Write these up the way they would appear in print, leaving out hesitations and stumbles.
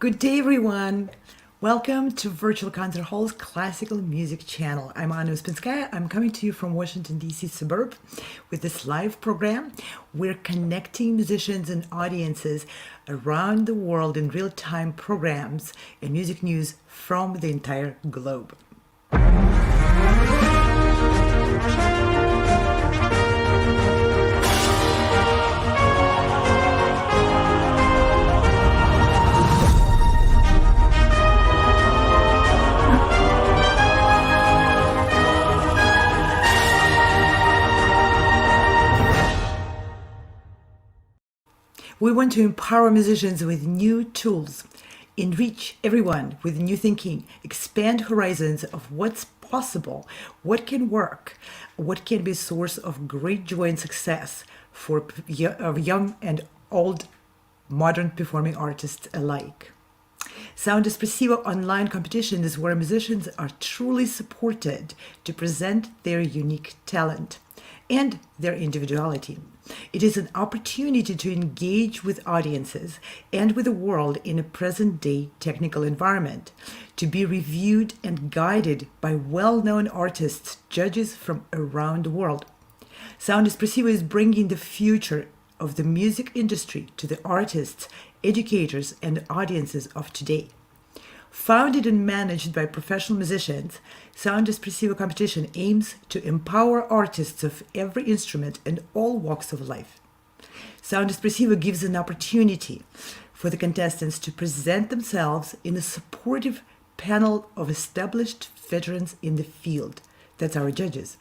Good day, everyone. Welcome to Virtual Concert Hall's Classical Music Channel. I'm Anna Uspinskaya. I'm coming to you from Washington, D.C. suburb with this live program. We're connecting musicians and audiences around the world in real-time programs and music news from the entire globe. We want to empower musicians with new tools, enrich everyone with new thinking, expand horizons of what's possible, what can work, what can be a source of great joy and success for young and old modern performing artists alike. Sound Espressivo online competition is where musicians are truly supported to present their unique talent and their individuality. It is an opportunity to engage with audiences and with the world in a present-day technical environment, to be reviewed and guided by well-known artists, judges from around the world. Sound Espressivo is bringing the future of the music industry to the artists, educators, and audiences of today. Founded and managed by professional musicians, Sound Espressivo competition aims to empower artists of every instrument and all walks of life. Sound Espressivo gives an opportunity for the contestants to present themselves in a supportive panel of established veterans in the field. That's our judges.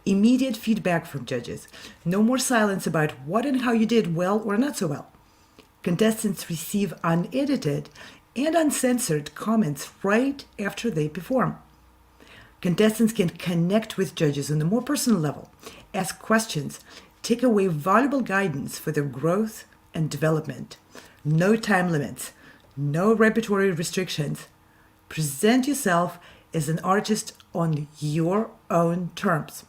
Immediate feedback from judges. No more silence about what and how you did well or not so well. Contestants receive unedited and uncensored comments right after they perform. Contestants can connect with judges on a more personal level, ask questions, take away valuable guidance for their growth and development. No time limits, no repertory restrictions. Present yourself as an artist on your own terms.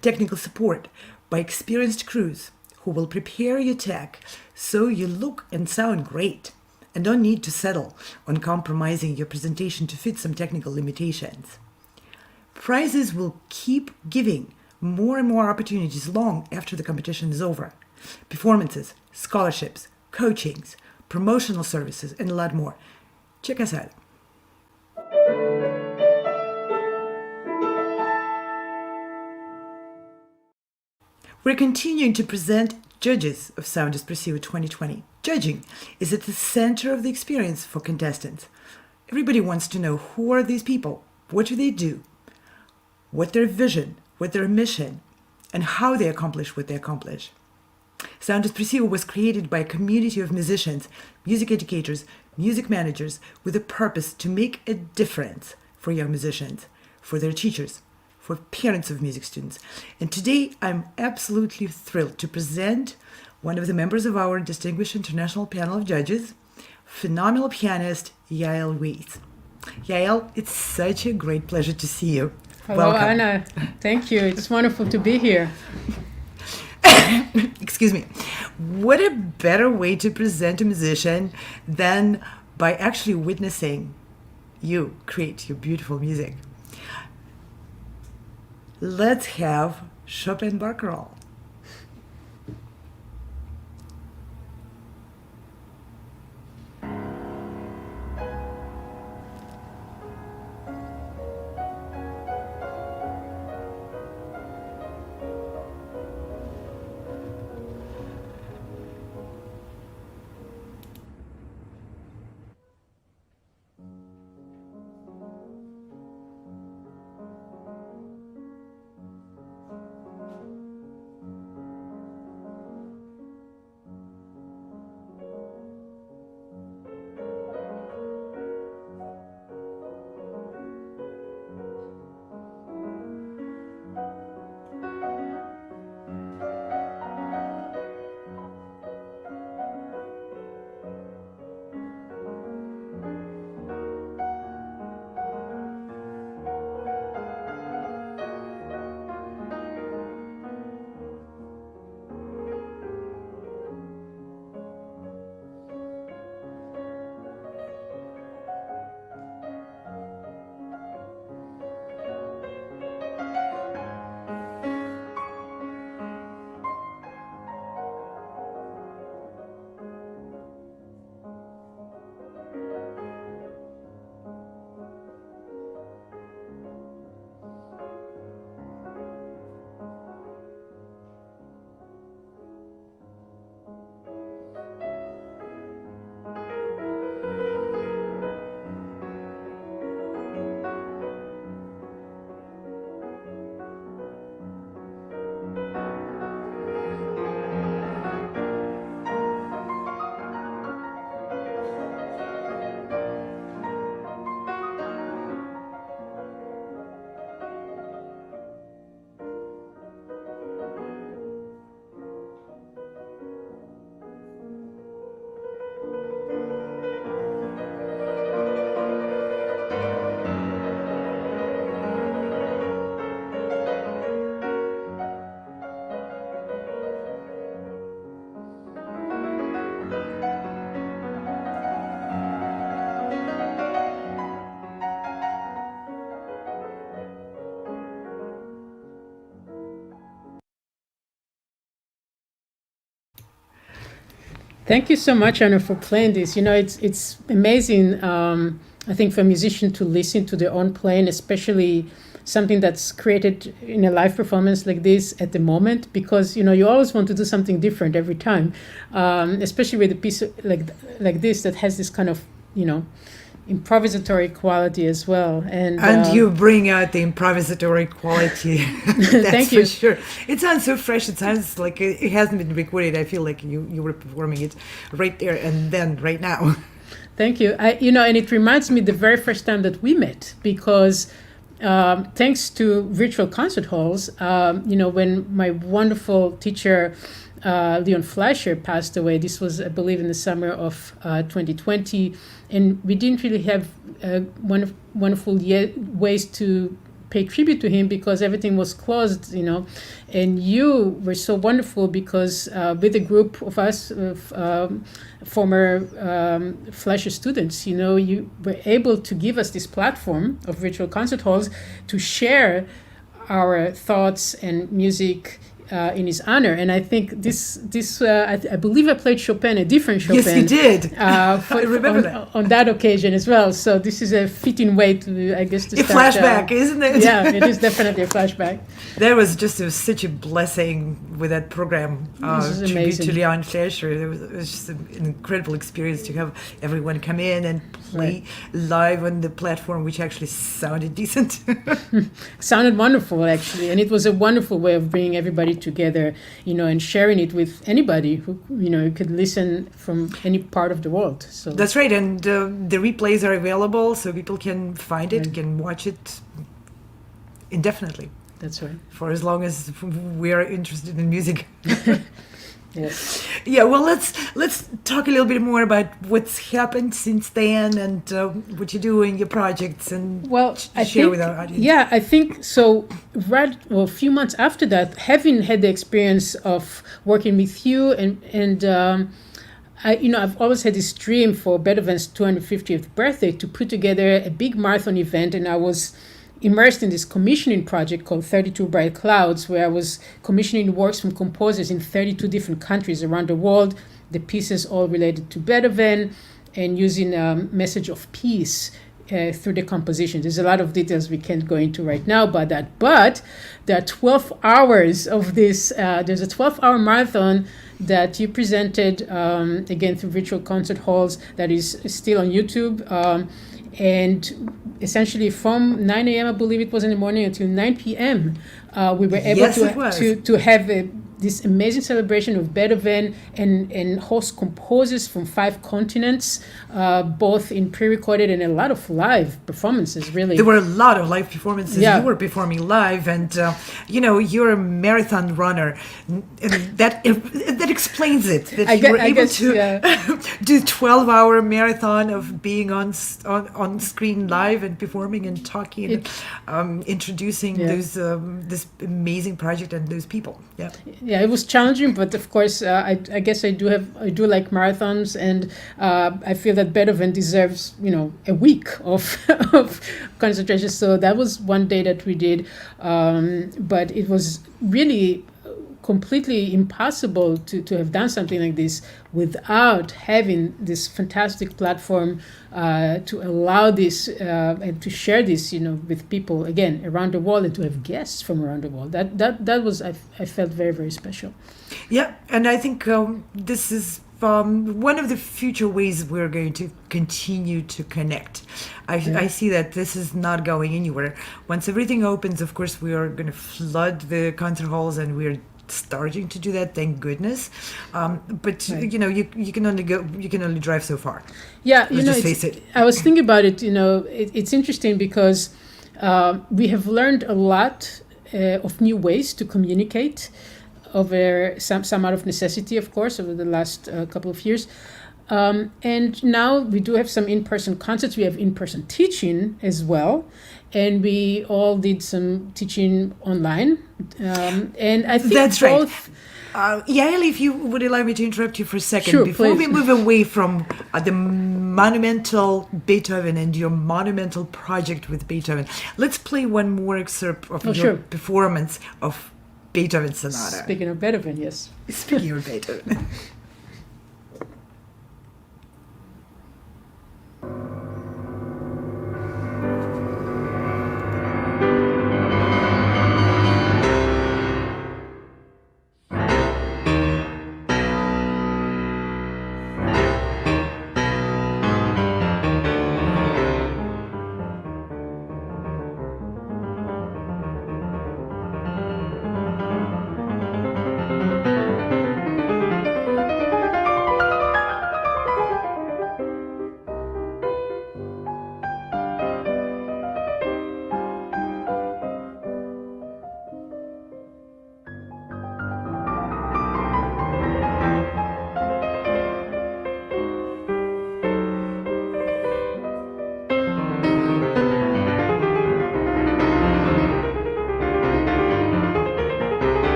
Technical support by experienced crews who will prepare your tech so you look and sound great and don't need to settle on compromising your presentation to fit some technical limitations. Prizes will keep giving more and more opportunities long after the competition is over. Performances, scholarships, coachings, promotional services, and a lot more. Check us out. We're continuing to present judges of Sound Espressivo 2020. Judging is at the center of the experience for contestants. Everybody wants to know, who are these people? What do they do? What their vision, what their mission, and how they accomplish what they accomplish. Sound Espressivo was created by a community of musicians, music educators, music managers with a purpose to make a difference for young musicians, for their teachers, for parents of music students. And today I'm absolutely thrilled to present one of the members of our distinguished international panel of judges, phenomenal pianist Yael Weiss. Yael, it's such a great pleasure to see you. Hello, Welcome. Anna. Thank you. It's wonderful to be here. Excuse me. What a better way to present a musician than by actually witnessing you create your beautiful music. Let's have Chopin Barcarolle. Thank you so much, Anna, for playing this. It's amazing. I think for a musician to listen to their own playing, especially something that's created in a live performance like this at the moment, because you always want to do something different every time, especially with a piece like this that has this kind of improvisatory quality as well. And you bring out the improvisatory quality. That's Thank you. for sure. It sounds so fresh. It sounds like it hasn't been recorded. I feel like you were performing it right there and then, right now. Thank you. And it reminds me the very first time that we met, because thanks to virtual concert halls, when my wonderful teacher, Leon Fleischer, passed away, this was, I believe, in the summer of 2020, and we didn't really have wonderful ways to pay tribute to him because everything was closed, and you were so wonderful because with a group of us, former Fleischer students, you were able to give us this platform of virtual concert halls to share our thoughts and music in his honor. And I think I believe I played Chopin, a different Chopin. Yes, you did. I remember that. On that occasion as well. So this is a fitting way to, I guess, to a start. Flashback, isn't it? Yeah, it is definitely a flashback. That was just such a blessing with that program. This is Tribute amazing. to Leon Fleischer. It was just an incredible experience to have everyone come in and play live on the platform, which actually sounded decent. Sounded wonderful, actually, and it was a wonderful way of bringing everybody together, and sharing it with anybody who could listen from any part of the world. So that's right, and the replays are available, so people can find it, can watch it indefinitely. That's right. For as long as we are interested in music. Yes. Yeah, well, let's talk a little bit more about what's happened since then and what you do in your projects and share with our audience. Yeah, I think so. A few months after that, having had the experience of working with you and I've always had this dream for Beethoven's 250th birthday to put together a big marathon event, and I was immersed in this commissioning project called 32 Bright Clouds, where I was commissioning works from composers in 32 different countries around the world, the pieces all related to Beethoven, and using a message of peace through the composition. There's a lot of details we can't go into right now about that, but there are 12 hours of this. There's a 12-hour marathon that you presented, again, through virtual concert halls, that is still on YouTube. And essentially from 9 a.m., I believe it was in the morning, until 9 p.m., we were able to have this amazing celebration of Beethoven and host composers from 5 continents, both in pre-recorded and a lot of live performances, really. There were a lot of live performances. Yeah. You were performing live, and you're a marathon runner. And that explains it, that you were able to do 12-hour marathon of being on screen live and performing and talking and introducing this amazing project and those people. Yeah. Yeah, it was challenging, but of course, I guess I do like marathons, and I feel that Beethoven deserves, a week of concentration. So that was one day that we did, but it was really completely impossible to have done something like this without having this fantastic platform to allow this and to share this, with people, again, around the world, and to have guests from around the world. That was, I felt, very, very special. Yeah, and I think this is one of the future ways we're going to continue to connect. I see that this is not going anywhere. Once everything opens, of course, we are going to flood the concert halls, and we're starting to do that, thank goodness. But you can only drive so far. Yeah, Let's just face it. I was thinking about it. It's interesting because we have learned a lot of new ways to communicate over some out of necessity, of course, over the last couple of years. And now we do have some in-person concerts. We have in-person teaching as well. And we all did some teaching online. And I think that's both... right. Yael, if you would allow me to interrupt you for a second. Sure, before please. we move away from the monumental Beethoven and your monumental project with Beethoven, let's play one more excerpt of your performance of Beethoven Sonata. Speaking of Beethoven, yes. Speaking of Beethoven.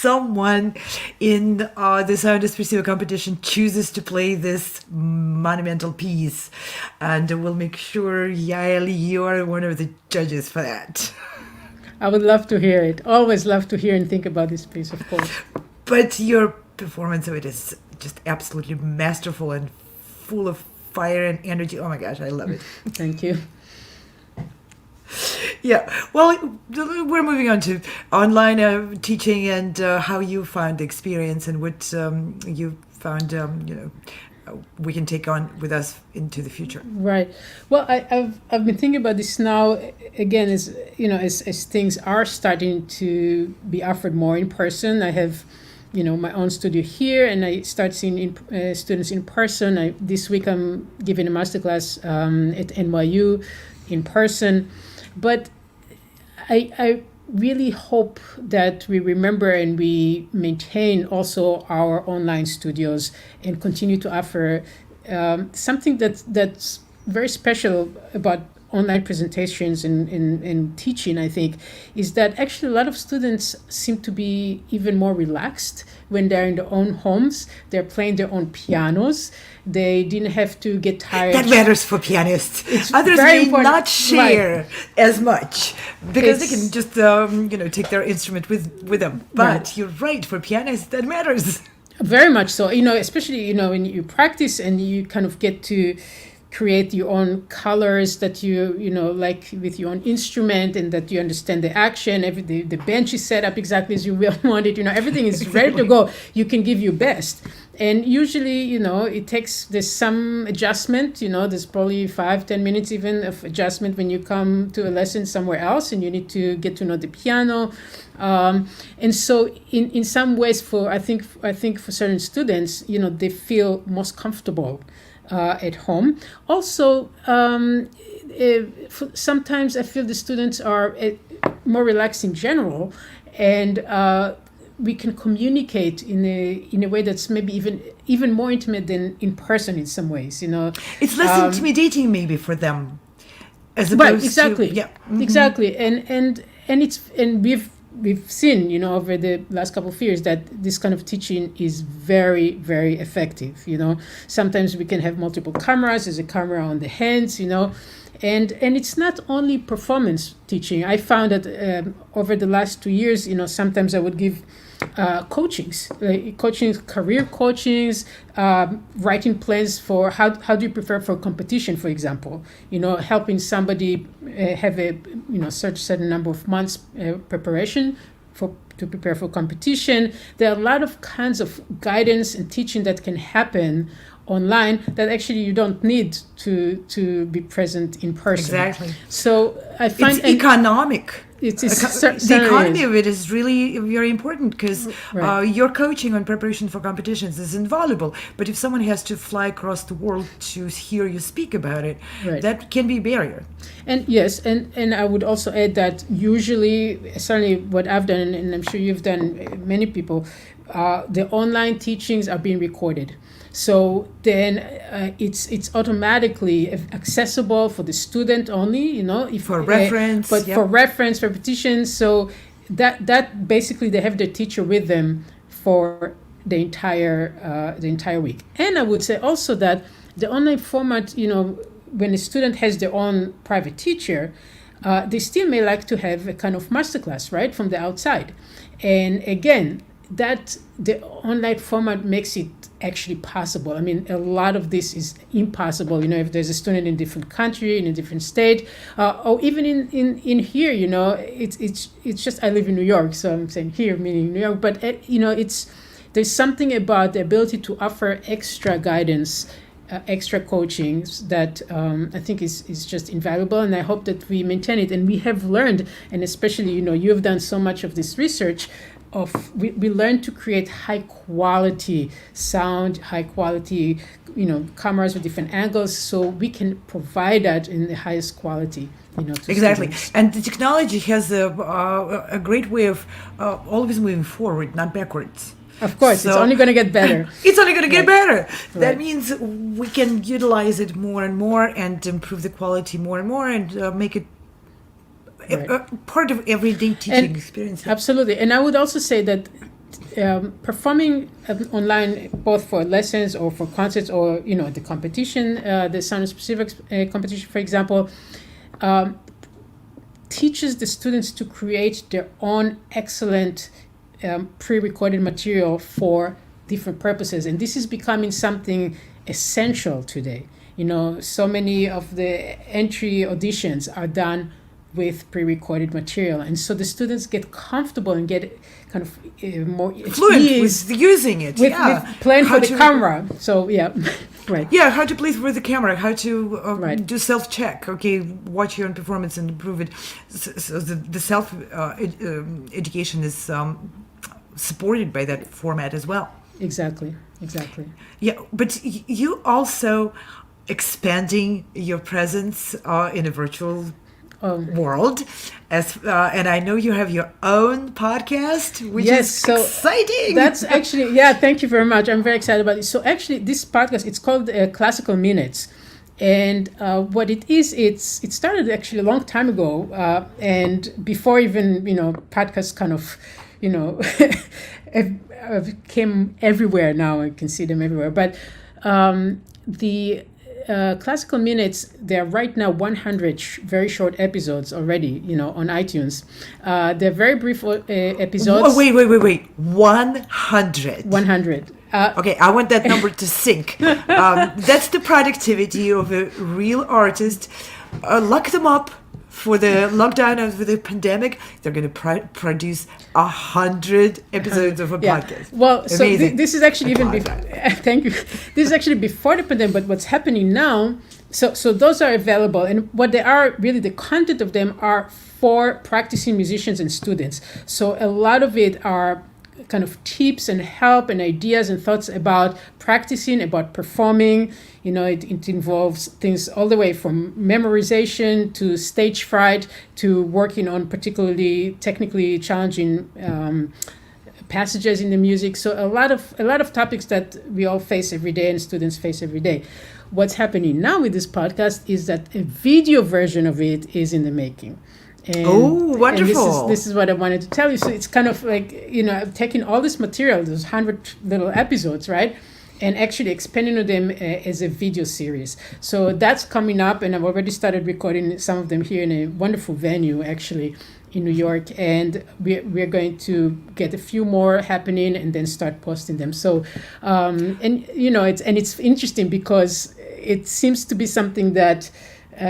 someone in the Sound Espressivo competition chooses to play this monumental piece. And we'll make sure, Yael, you are one of the judges for that. I would love to hear it. Always love to hear and think about this piece, of course. But your performance of it is just absolutely masterful and full of fire and energy. Oh my gosh, I love it. Thank you. Yeah, well, we're moving on to online teaching and how you found the experience and what you found, we can take on with us into the future. Right. Well, I've been thinking about this now again as as things are starting to be offered more in person. I have my own studio here, and I start seeing students in person. This week I'm giving a masterclass at NYU in person. But I really hope that we remember and we maintain also our online studios and continue to offer something that's very special about online presentations and teaching, I think, is that actually a lot of students seem to be even more relaxed when they're in their own homes. They're playing their own pianos. They didn't have to get tired. That matters for pianists. It's Others very may important. not share Right. as much because they It's- can just take their instrument with them. But Right. you're right, for pianists that matters. Very much so. Especially when you practice and you kind of get to create your own colors that you like with your own instrument, and that you understand the action. The bench is set up exactly as you will want it. Everything is ready to go. You can give your best. And usually, there's some adjustment. There's probably 5-10 minutes even of adjustment when you come to a lesson somewhere else and you need to get to know the piano. And so in some ways, I think for certain students, they feel most comfortable at home. Also, sometimes I feel the students are more relaxed in general, and we can communicate in a way that's maybe even more intimate than in person in some ways. It's less intimidating maybe for them, as Right, opposed exactly. to Exactly, and we've seen over the last couple of years that this kind of teaching is very, very effective. Sometimes we can have multiple cameras. There's a camera on the hands. And it's not only performance teaching. I found that over the last 2 years, sometimes I would give career coachings, writing plans for how do you prepare for competition, for example. Helping somebody have a certain number of months preparation to prepare for competition. There are a lot of kinds of guidance and teaching that can happen online that actually you don't need to be present in person. Exactly. So I find it's economic. The economy of it is really very important because Right. your coaching on preparation for competitions is invaluable. But if someone has to fly across the world to hear you speak about it, Right. that can be a barrier. And yes, and I would also add that usually, certainly what I've done, and I'm sure you've done, many people, the online teachings are being recorded. So then it's automatically accessible for the student only, For reference, but yep. for reference, repetition. So that basically they have their teacher with them for the entire week. And I would say also that the online format, when a student has their own private teacher, they still may like to have a kind of masterclass, right, from the outside. And again, that the online format makes it actually possible. I mean, a lot of this is impossible, if there's a student in a different country, in a different state, or even in here, it's just, I live in New York, so I'm saying here, meaning New York, but, there's something about the ability to offer extra guidance, extra coachings that I think is just invaluable, and I hope that we maintain it. And we have learned, and especially, you have done so much of this research, we learned to create high quality sound, high quality, cameras with different angles, so we can provide that in the highest quality, to Exactly. students. And the technology has a great way of always moving forward, not backwards. Of course, it's only going to get better. It's only going to get better. That Right. means we can utilize it more and more and improve the quality more and more and make it Right. part of everyday teaching And experience. Absolutely. And I would also say that performing online, both for lessons or for concerts, or the competition, the sound specific competition, for example, teaches the students to create their own excellent pre-recorded material for different purposes, and this is becoming something essential today. So many of the entry auditions are done with pre-recorded material, and so the students get comfortable and get kind of more fluent with using it, with playing for the camera. So right. Yeah, how to play with the camera, how to Right. do self-check. Okay, watch your own performance and improve it. So the self education is supported by that format as well. Exactly. Yeah, but you also expanding your presence in a virtual world, and I know you have your own podcast, which is exciting. That's actually, thank you very much. I'm very excited about it. So actually, this podcast, it's called Classical Minutes. And what it is, it started actually a long time ago, and before even podcasts kind of came everywhere. Now I can see them everywhere. But the Classical Minutes, there are right now 100 very short episodes already, on iTunes. They're very brief episodes. Wait. 100. 100. Okay, I want that number to sink. That's the productivity of a real artist. Lock them up for the lockdown and for the pandemic. They're going to produce 100 episodes of a podcast. Well, so this is actually even before. Thank you. This is actually before the pandemic. But what's happening now? So those are available, and what they are really, the content of them are for practicing musicians and students. So a lot of it are kind of tips and help and ideas and thoughts about practicing, about performing. It involves things all the way from memorization to stage fright to working on particularly technically challenging passages in the music. So a lot of topics that we all face every day and students face every day. What's happening now with this podcast is that a video version of it is in the making. And, wonderful. And this is what I wanted to tell you. So it's kind of like, I'm taking all this material, those 100 little episodes, right? And actually expanding them as a video series. So that's coming up, and I've already started recording some of them here in a wonderful venue, actually, in New York. And we're going to get a few more happening and then start posting them. So, it's interesting because it seems to be something that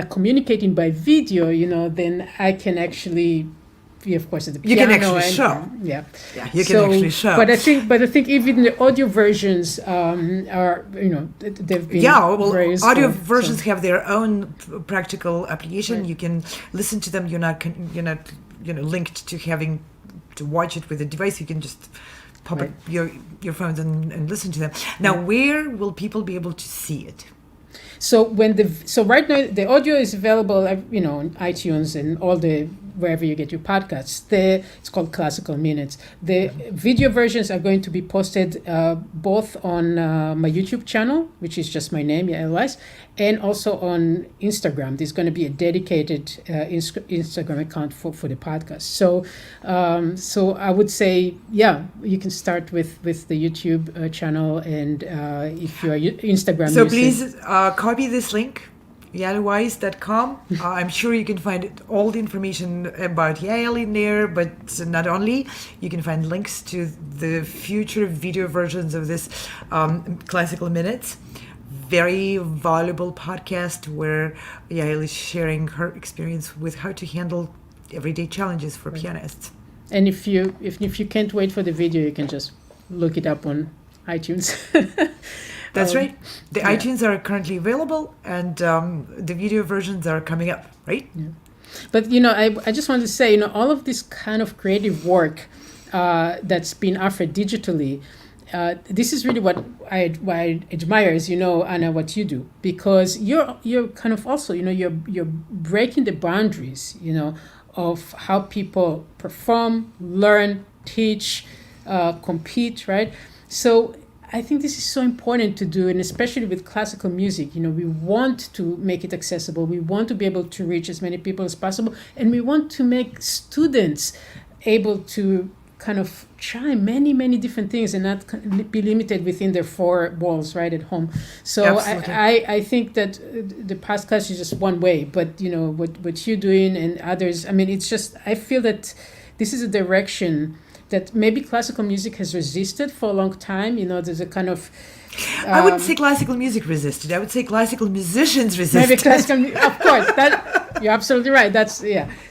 communicating by video, then I can actually be, of course, at the piano. You can actually show. You can actually show. But I think even the audio versions are, they've been audio versions have their own practical application. Right. You can listen to them. You're not linked to having to watch it with a device. You can just pop up your phones and listen to them. Now, where will people be able to see it? So right now the audio is available, on iTunes and all the wherever you get your podcasts. It's called Classical Minutes. The video versions are going to be posted both on my YouTube channel, which is just my name, Yael Weiss, and also on Instagram. There's going to be a dedicated Instagram account for the podcast. So I would say, you can start with the YouTube channel, and if you are Instagram so user, please copy this link, yaelweiss.com. I'm sure you can find all the information about Yael in there, but not only. You can find links to the future video versions of this Classical Minutes. Very valuable podcast where Yael is sharing her experience with how to handle everyday challenges for pianists. And if you can't wait for the video, you can just look it up on iTunes. That's right. The iTunes are currently available, and the video versions are coming up, right? Yeah. But, I just wanted to say, all of this kind of creative work that's been offered digitally, this is really what I admire is, Anna, what you do, because you're kind of also, you're breaking the boundaries, of how people perform, learn, teach, compete, right? So I think this is so important to do, and especially with classical music, we want to make it accessible. We want to be able to reach as many people as possible, and we want to make students able to kind of try many different things and not be limited within their four walls right at home. So I think that the past class is just one way, but what you're doing and others, I mean, it's just, I feel that this is a direction that maybe classical music has resisted for a long time. There's a kind of I wouldn't say classical music resisted. I would say classical musicians resisted. Maybe classical, of course. You're absolutely right.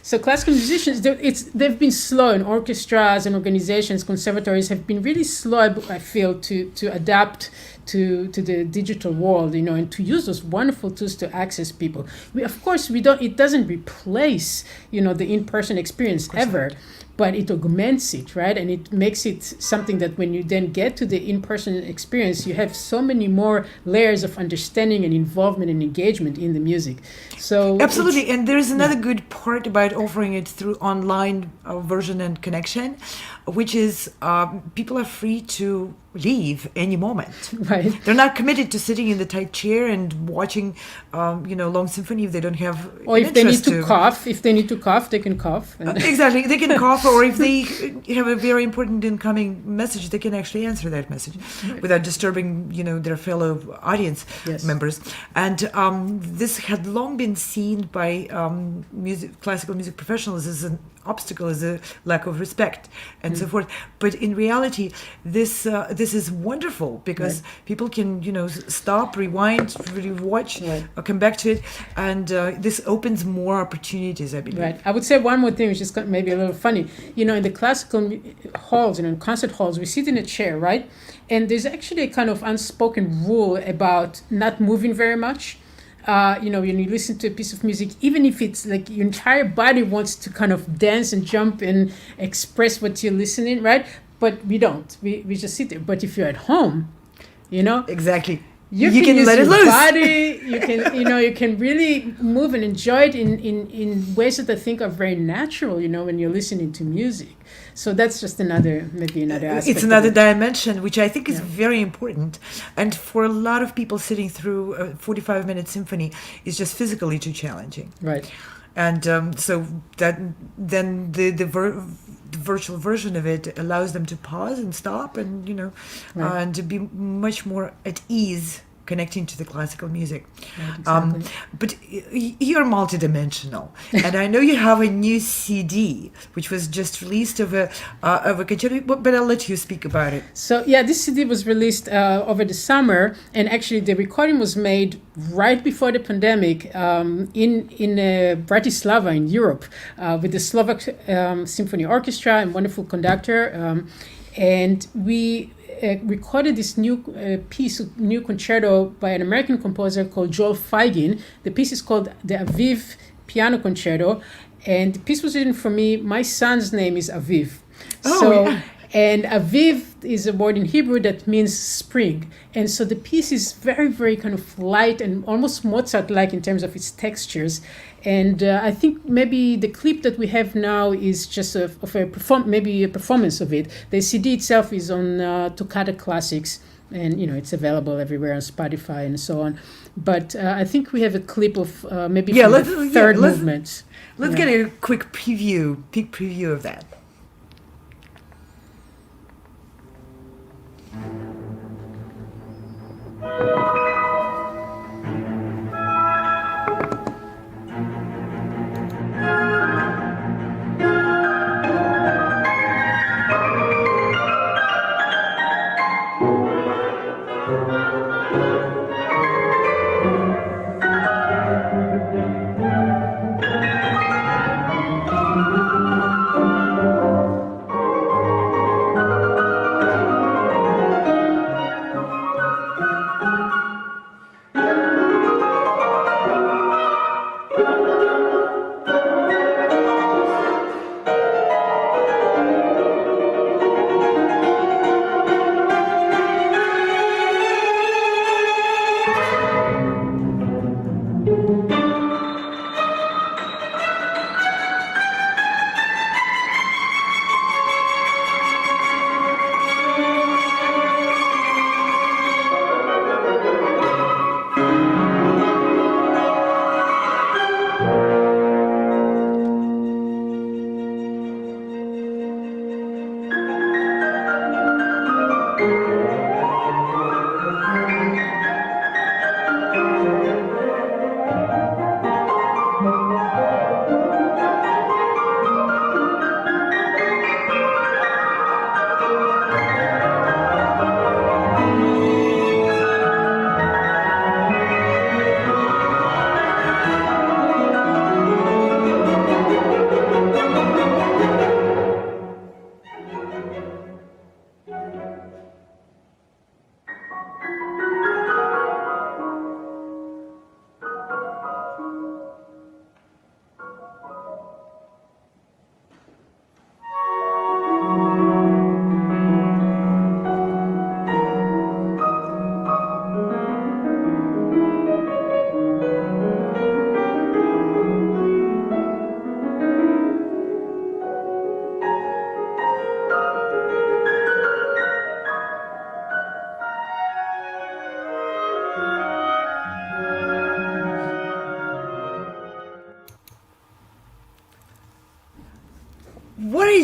So classical musicians, they've been slow, and orchestras and organizations, conservatories have been really slow, I feel, to adapt to the digital world, and to use those wonderful tools to access people. It doesn't replace, the in-person experience ever. But it augments it, right? And it makes it something that when you then get to the in-person experience, you have so many more layers of understanding and involvement and engagement in the music. So absolutely, and there's another good part about offering it through online version and connection, which is people are free to leave any moment. Right. They're not committed to sitting in the tight chair and watching, long symphony if they don't have. Or if they need to cough, they can cough. Exactly, they can cough, or if they have a very important incoming message, they can actually answer that message without disturbing, their fellow audience members. And this had long been seen by classical music professionals as an obstacle, as a lack of respect and so forth. But in reality, this is wonderful because people can, stop, rewind, rewatch, or come back to it, and this opens more opportunities, I believe. Right. I would say one more thing, which is maybe a little funny. In the classical halls, in concert halls, we sit in a chair, right? And there's actually a kind of unspoken rule about not moving very much. When you listen to a piece of music, even if it's like your entire body wants to kind of dance and jump and express what you're listening, right? But we don't. We just sit there. But if you're at home, exactly, you can use let it loose. Body. You can, you can really move and enjoy it in ways that I think are very natural. When you're listening to music. So that's just another aspect. It's another dimension, which I think is very important. And for a lot of people, sitting through a 45-minute symphony is just physically too challenging. Right. And so that then the virtual version of it allows them to pause and stop and, and to be much more at ease connecting to the classical music. Right, exactly. But you're multidimensional, and I know you have a new CD which was just released of a concerto, but I'll let you speak about it. So this CD was released over the summer, and actually the recording was made right before the pandemic in Bratislava in Europe with the Slovak Symphony Orchestra and wonderful conductor, and we recorded this new new concerto by an American composer called Joel Feigin. The piece is called the Aviv Piano Concerto, and the piece was written for me. My son's name is Aviv. And Aviv is a word in Hebrew that means spring. And so the piece is very, very kind of light and almost Mozart-like in terms of its textures. And I think maybe the clip that we have now is just maybe a performance of it. The CD itself is on Toccata Classics, and it's available everywhere on Spotify and so on. But I think we have a clip of from the third movement. Let's get a quick peek preview of that.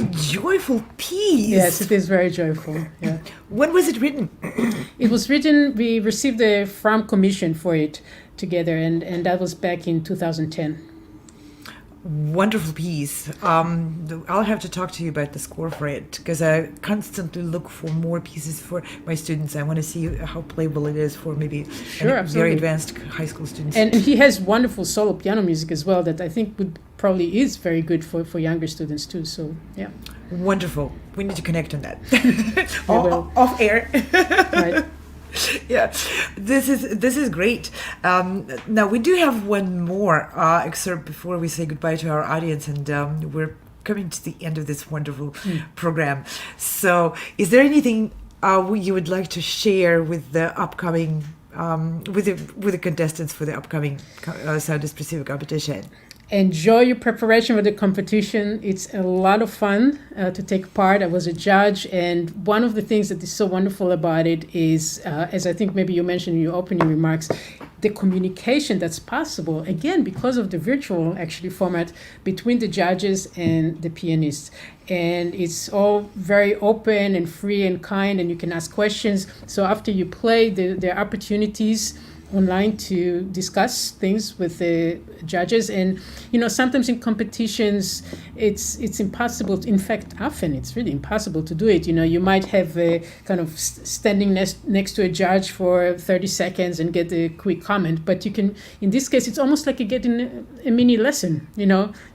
very joyful piece. Yes, it is very joyful. Yeah. When was it written? It was written, we received the Fram commission for it together, and that was back in 2010. Wonderful piece. I'll have to talk to you about the score for it because I constantly look for more pieces for my students. I want to see how playable it is for maybe very advanced high school students. And he has wonderful solo piano music as well that I think would probably is very good for younger students too. So yeah. Wonderful. We need to connect on that. Off air. Right. Yeah, this is great. Now we do have one more excerpt before we say goodbye to our audience, and we're coming to the end of this wonderful program. So, is there anything you would like to share with the upcoming, with the contestants for the upcoming Sound Espressivo competition? Enjoy your preparation for the competition. It's a lot of fun to take part. I was a judge, and one of the things that is so wonderful about it is, as I think maybe you mentioned in your opening remarks, the communication that's possible, again, because of the virtual actually format between the judges and the pianists. And it's all very open and free and kind, and you can ask questions. So after you play, there are opportunities online to discuss things with the judges. And sometimes in competitions it's impossible, in fact often it's really impossible to do it. You might have a kind of standing next to a judge for 30 seconds and get a quick comment, but you can, in this case it's almost like you get a mini lesson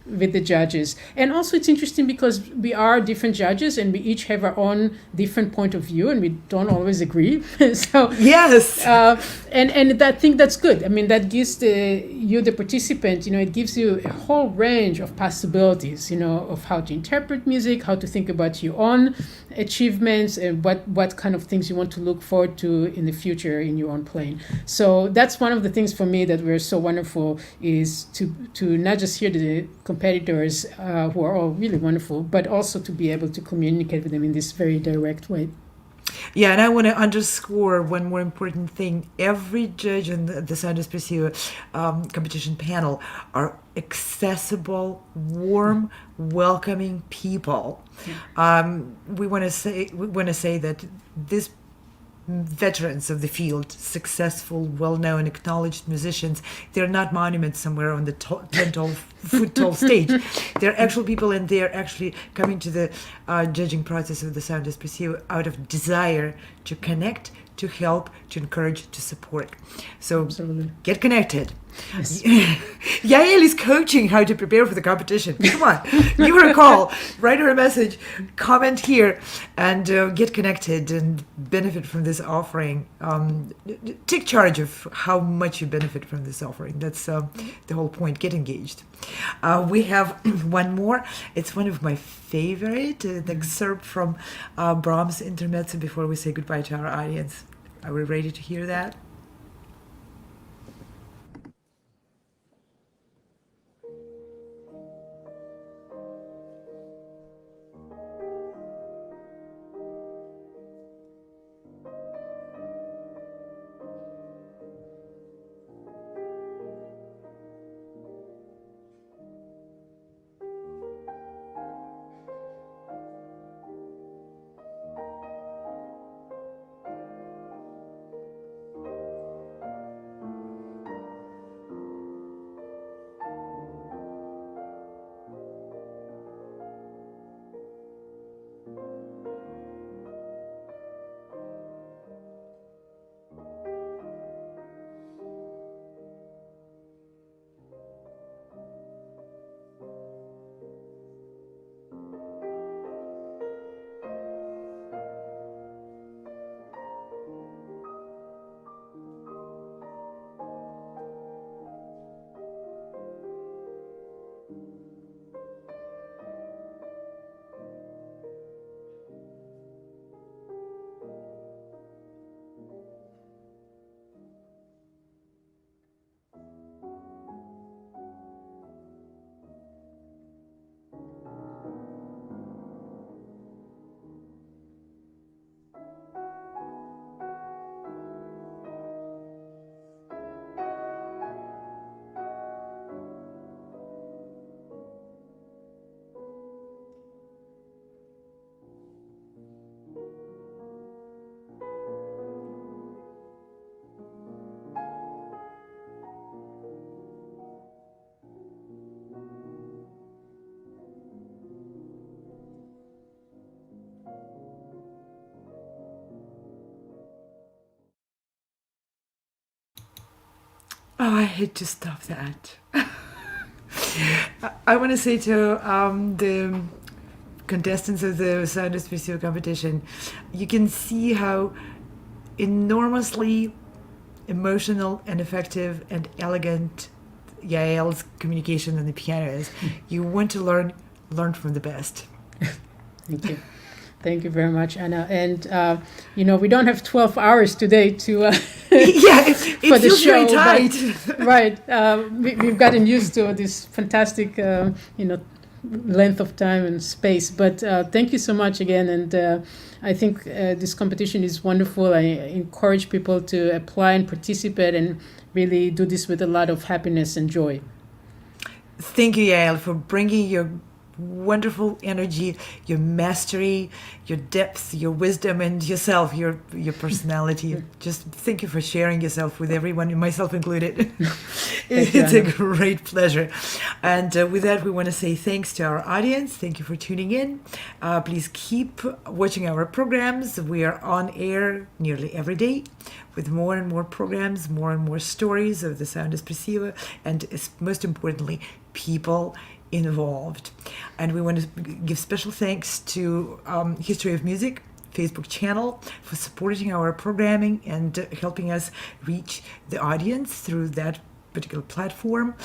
with the judges. And also it's interesting because we are different judges and we each have our own different point of view and we don't always agree. So yes, and I think that's good. I mean, that gives the participant, it gives you a whole range of possibilities, of how to interpret music, how to think about your own achievements, and what kind of things you want to look forward to in the future in your own playing. So that's one of the things for me that we're so wonderful, is to not just hear the competitors who are all really wonderful, but also to be able to communicate with them in this very direct way. Yeah, and I want to underscore one more important thing. Every judge on the Sound Espressivo competition panel are accessible, warm, welcoming people. We want to say that this veterans of the field, successful, well-known, acknowledged musicians, they're not monuments somewhere on the 10-foot tall stage. They're actual people, and they're actually coming to the judging process of the Sound Espressivo out of desire to connect, to help, to encourage, to support. So Absolutely. Get connected. Yes. Yael is coaching how to prepare for the competition. Come on, give her a call, write her a message, comment here, and get connected and benefit from this offering. Take charge of how much you benefit from this offering. That's the whole point. Get engaged. We have one more. It's one of my favorite, an excerpt from Brahms' Intermezzo before we say goodbye to our audience. Are we ready to hear that? Oh, I hate to stop that. I want to say to the contestants of the Sound Espressivo competition, you can see how enormously emotional and effective and elegant Yael's communication on the piano is. You want to learn from the best. Thank you. Thank you very much, Anna. And, we don't have 12 hours today to Yeah, it for the feels show. very tight. Right. We've gotten used to this fantastic, length of time and space. But thank you so much again. And I think this competition is wonderful. I encourage people to apply and participate and really do this with a lot of happiness and joy. Thank you, Yael, for bringing your wonderful energy, your mastery, your depth, your wisdom, and yourself, your personality. Just thank you for sharing yourself with everyone, myself included. It's a great pleasure. And with that, we want to say thanks to our audience. Thank you for tuning in. Please keep watching our programs. We are on air nearly every day with more and more programs, more and more stories of the Sound Espressivo, and most importantly, people involved. And we want to give special thanks to History of Music Facebook channel for supporting our programming and helping us reach the audience through that particular platform.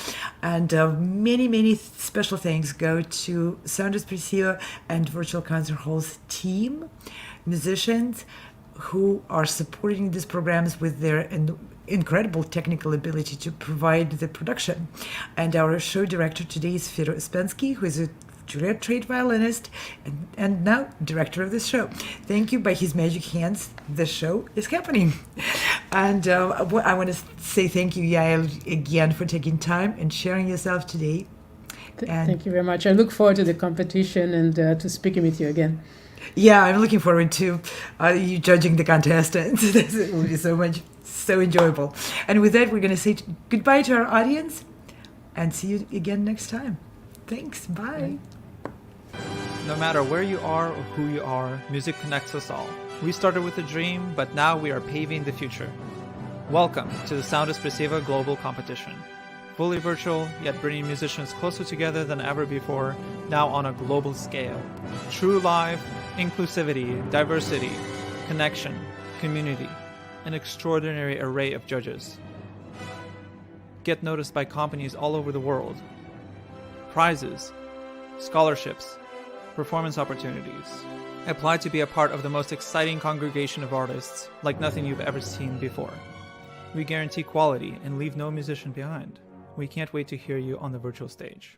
And many special thanks go to Sound Espressivo and Virtual Concert Hall's team, musicians who are supporting these programs with their incredible technical ability to provide the production. And our show director today is Fyodor Uspensky, who is a Juilliard-trained violinist and now director of this show. Thank you. By his magic hands, the show is happening. And I want to say thank you, Yael, again for taking time and sharing yourself today. Thank you very much. I look forward to the competition and to speaking with you again. Yeah, I'm looking forward to you judging the contestants. It will be so enjoyable. And with that, we're going to say goodbye to our audience and see you again next time. Thanks. Bye. No matter where you are or who you are, music connects us all. We started with a dream, but now we are paving the future. Welcome to the Sound Espressivo Global Competition. Fully virtual, yet bringing musicians closer together than ever before, now on a global scale. True live, inclusivity, diversity, connection, community, an extraordinary array of judges. Get noticed by companies all over the world. Prizes, scholarships, performance opportunities. Apply to be a part of the most exciting congregation of artists like nothing you've ever seen before. We guarantee quality and leave no musician behind. We can't wait to hear you on the virtual stage.